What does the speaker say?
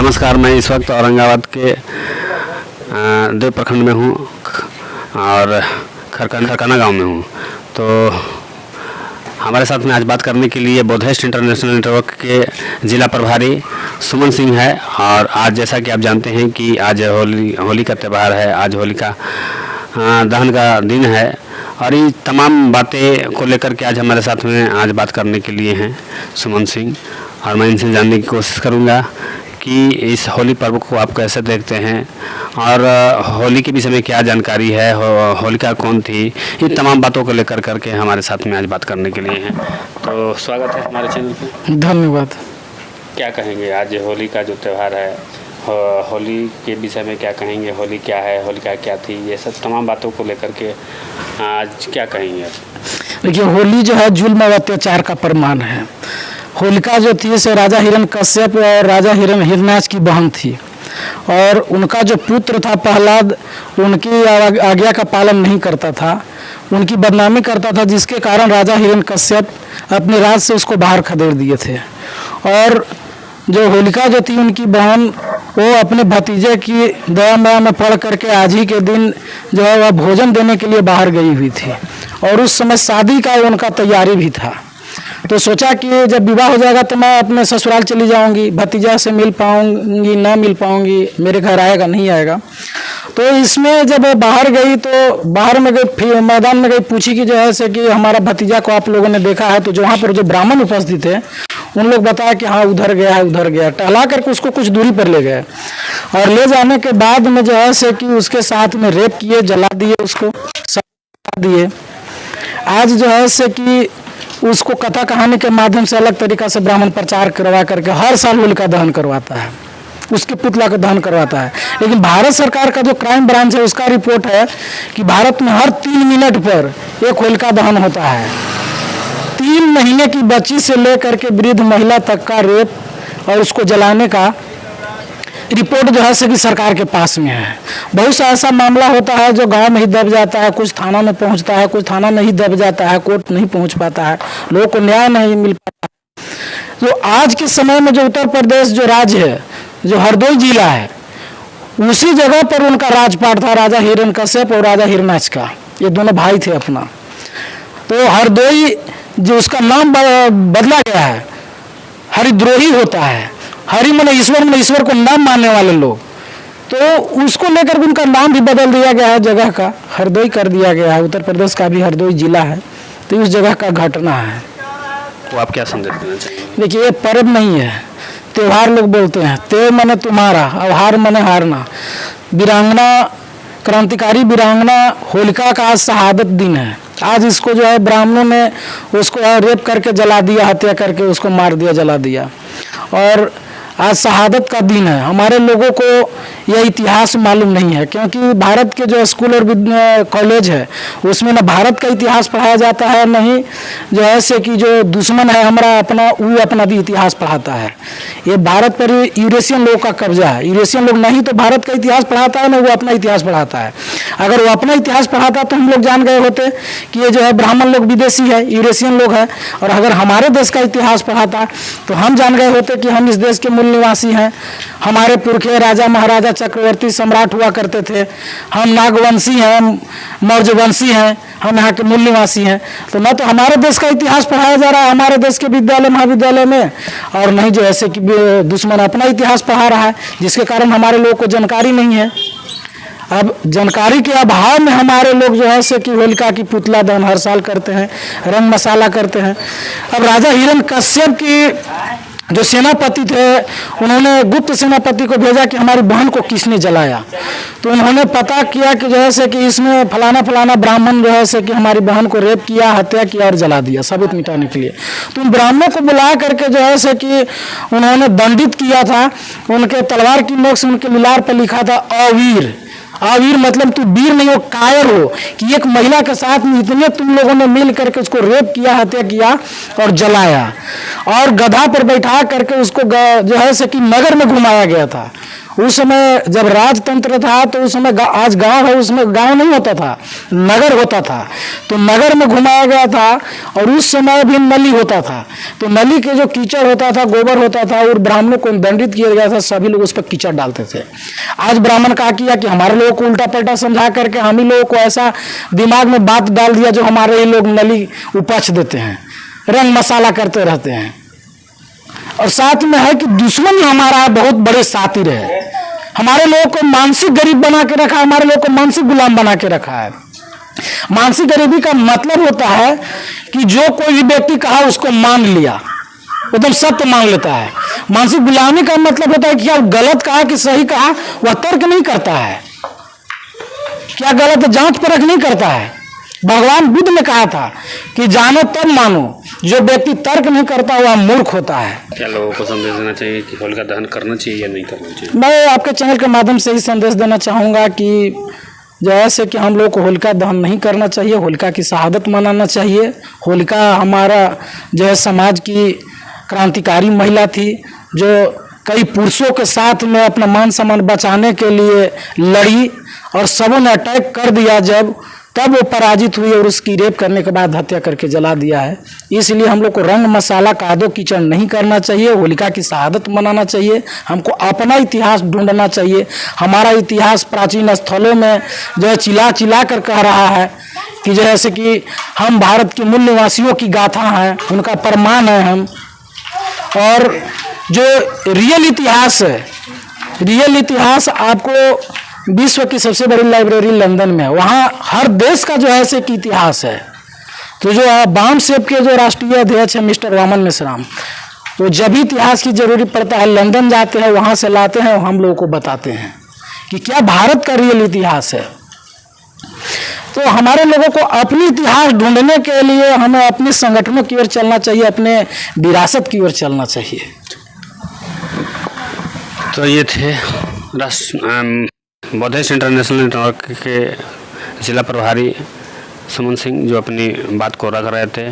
नमस्कार, मैं इस वक्त औरंगाबाद के देव प्रखंड में हूँ और खरकाना गांव में हूँ। तो हमारे साथ में आज बात करने के लिए बुद्धिस्ट इंटरनेशनल नेटवर्क के जिला प्रभारी सुमन सिंह है। और आज जैसा कि आप जानते हैं कि आज होली का त्यौहार है, आज होली का दहन का दिन है और ये तमाम बातें को लेकर के आज हमारे साथ में आज बात करने के लिए हैं सुमन सिंह। और मैं इनसे जानने की कोशिश करूँगा कि इस होली पर्व को आप कैसे देखते हैं और होली के विषय में क्या जानकारी है, होलिका कौन थी, ये तमाम बातों को लेकर करके हमारे साथ में आज बात करने के लिए हैं। तो स्वागत है हमारे चैनल पे। धन्यवाद। क्या कहेंगे आज होली का जो त्यौहार है, होली के विषय में क्या कहेंगे? होली क्या है, होलिका क्या थी, ये सब तमाम बातों को लेकर के आज क्या कहेंगे आप? देखिए, होली जो है जुल्म और अत्याचार का प्रमाण है। होलिका जो थी सो राजा हिरण्यकश्यप और राजा हिरण्याक्ष की बहन थी और उनका जो पुत्र था प्रहलाद उनकी आज्ञा का पालन नहीं करता था, उनकी बदनामी करता था, जिसके कारण राजा हिरण्यकश्यप अपने राज से उसको बाहर खदेड़ दिए थे। और जो होलिका जो थी उनकी बहन, वो अपने भतीजे की दया माया में पढ़ करके आज ही के दिन जो है वह भोजन देने के लिए बाहर गई हुई थी और उस समय शादी का उनका तैयारी भी था। तो सोचा कि जब विवाह हो जाएगा तो मैं अपने ससुराल चली जाऊंगी, भतीजा से मिल पाऊंगी ना मिल पाऊंगी, मेरे घर आएगा नहीं आएगा। तो इसमें जब बाहर गई तो बाहर में गई, फिर मैदान में गई, पूछी कि जो है से कि हमारा भतीजा को आप लोगों ने देखा है? तो जो वहाँ पर जो ब्राह्मण उपस्थित थे उन लोग बताया कि हाँ उधर गया है, उधर गया। टहला करके उसको कुछ दूरी पर ले गए और ले जाने के बाद में जो है से कि उसके साथ में रेप किए, जला दिए, उसको दिए। आज जो है से कि उसको कथा कहानी के माध्यम से अलग तरीका से ब्राह्मण प्रचार करवा करके हर साल होलिका दहन करवाता है, उसके पुतला का दहन करवाता है। लेकिन भारत सरकार का जो क्राइम ब्रांच है उसका रिपोर्ट है कि भारत में हर 3 मिनट पर एक होलिका दहन होता है। 3 महीने की बच्ची से लेकर के वृद्ध महिला तक का रेप और उसको जलाने का रिपोर्ट जो है कि सरकार के पास में है। बहुत सा ऐसा मामला होता है जो गांव में ही दब जाता है, कुछ थाना में पहुंचता है, कुछ थाना में ही दब जाता है, कोर्ट नहीं पहुंच पाता है, लोगों को न्याय नहीं मिल पाता है। तो आज के समय में जो उत्तर प्रदेश जो राज्य है, जो हरदोई जिला है, उसी जगह पर उनका राजपाट था राजा हिरण्यकश्यप और राजा हिरण्याक्ष का। ये दोनों भाई थे अपना। तो हरदोई जो उसका नाम बदला गया है, हरिद्रोही होता है। हरि मन ईश्वर को नाम मानने वाले लोग, तो उसको लेकर उनका नाम भी बदल दिया गया है, जगह का हरदोई कर दिया गया है। उत्तर प्रदेश का भी हरदोई जिला है, तो उस जगह का घटना है। तो आप क्या संदेश देना चाहिए? देखिए, ये पर्व नहीं है, त्योहार लोग बोलते हैं। त्यों मने तुम्हारा और हार मने हारना। वीरांगना, क्रांतिकारी वीरांगना होलिका का आज शहादत दिन है। आज इसको जो है ब्राह्मणों ने उसको रेप करके जला दिया, हत्या करके उसको मार दिया, जला दिया। और आज शहादत का दिन है। हमारे लोगों को यह इतिहास मालूम नहीं है, क्योंकि भारत के जो स्कूल और कॉलेज है उसमें ना भारत का इतिहास पढ़ाया जाता है, नहीं जो है से कि जो दुश्मन है हमारा अपना, वो अपना भी इतिहास पढ़ाता है। ये भारत पर यूरेशियन लोग का कब्जा है। यूरेशियन लोग नहीं तो भारत का इतिहास पढ़ाता है, ना वो अपना इतिहास पढ़ाता है। अगर वो अपना इतिहास पढ़ाता तो हम लोग जान गए होते कि ये जो है ब्राह्मण लोग विदेशी है, यूरेशियन लोग है। और अगर हमारे देश का इतिहास पढ़ाता तो हम जान गए होते कि हम इस देश के मूल निवासी हैं, हमारे पुरखे राजा महाराजा चक्रवर्ती सम्राट हुआ करते थे, हम नागवंशी हैं, मौर्यवंशी हैं, हम यहाँ के मूल निवासी हैं। तो न तो हमारे देश का इतिहास पढ़ाया जा रहा है हमारे देश के विद्यालय महाविद्यालय में, और नहीं जो ऐसे कि दुश्मन अपना इतिहास पढ़ा रहा है, जिसके कारण हमारे लोगों को जानकारी नहीं है। अब जानकारी के अभाव में हमारे लोग जो है से कि होलिका की पुतला दहन हर साल करते हैं, रंग मसाला करते हैं। अब राजा हिरण्यकश्यप की जो सेनापति थे, उन्होंने गुप्त सेनापति को भेजा कि हमारी बहन को किसने जलाया। तो उन्होंने पता किया कि जो है से कि इसमें फलाना फलाना ब्राह्मण जो है से कि हमारी बहन को रेप किया, हत्या किया और जला दिया, सबूत मिटाने के लिए। तो उन ब्राह्मणों को बुला करके जो है से कि उन्होंने दंडित किया था। उनके तलवार की नोक से उनके मिलार पर लिखा था अवीर। अवीर मतलब तू वीर नहीं हो, कायर हो, कि एक महिला के साथ में इतने तुम लोगों ने मिल करके उसको रेप किया, हत्या किया और जलाया, और गधा पर बैठा करके उसको जो है से कि नगर में घुमाया गया था। उस समय जब राजतंत्र था तो उस समय आज गांव है, उसमें गांव नहीं होता था, नगर होता था। तो नगर में घुमाया गया था और उस समय भी नली होता था। तो नली के जो कीचड़ होता था, गोबर होता था, और ब्राह्मणों को दंडित किया गया था, सभी लोग उस पर कीचड़ डालते थे। आज ब्राह्मण क्या किया कि हमारे लोगों को उल्टा पलटा समझा करके हम ही लोगों को ऐसा दिमाग में बात डाल दिया जो हमारे ही लोग नली उपच देते हैं, रंग मसाला करते रहते हैं। और साथ में है कि दुश्मन हमारा बहुत बड़े सातिर है, हमारे लोगों को मानसिक गरीब बना के रखा है, हमारे लोगों को मानसिक गुलाम बना के रखा है। मानसिक गरीबी का मतलब होता है कि जो कोई भी व्यक्ति कहा उसको मान लिया, एकदम सत्य मान लेता है। मानसिक गुलामी का मतलब होता है कि क्या गलत कहा कि सही कहा, वह तर्क नहीं करता है, क्या गलत जांच परख नहीं करता है। भगवान बुद्ध ने कहा था कि जानो तब मानो, जो व्यक्ति तर्क नहीं करता वह मूर्ख होता है। क्या लोगों को संदेश देना चाहिए कि होलिका दहन करना चाहिए या नहीं करना चाहिए? मैं आपके चैनल के माध्यम से ही संदेश देना चाहूँगा कि जैसे कि हम लोग को होलिका दहन नहीं करना चाहिए, होलिका की शहादत मनाना चाहिए। होलिका हमारा जो है समाज की क्रांतिकारी महिला थी, जो कई पुरुषों के साथ में अपना मान सम्मान बचाने के लिए लड़ी और सबों ने अटैक कर दिया जब, तब वो पराजित हुई और उसकी रेप करने के बाद हत्या करके जला दिया है। इसलिए हम लोग को रंग मसाला कादो कीचड़ नहीं करना चाहिए, होलिका की शहादत मनाना चाहिए। हमको अपना इतिहास ढूंढना चाहिए। हमारा इतिहास प्राचीन स्थलों में जो है चिल्ला चिल्ला कर कह रहा है कि जैसे कि हम भारत के मूल निवासियों की गाथा हैं, उनका प्रमाण है हम। और जो रियल इतिहास है, रियल इतिहास आपको विश्व की सबसे बड़ी लाइब्रेरी लंदन में है, वहाँ हर देश का जो है ऐसे की इतिहास है। तो जो बामसेप के जो राष्ट्रीय अध्यक्ष है मिस्टर वामन मेश्राम, तो जब भी इतिहास की जरूरी पड़ता है लंदन जाते हैं, वहाँ से लाते हैं और हम लोगों को बताते हैं कि क्या भारत का रियल इतिहास है। तो हमारे लोगों को अपनी इतिहास ढूंढने के लिए हमें अपने संगठनों की ओर चलना चाहिए, अपने विरासत की ओर चलना चाहिए। तो ये थे बौद्धिस्ट इंटरनेशनल नेटवर्क के जिला प्रभारी सुमन सिंह, जो अपनी बात को रख रहे थे।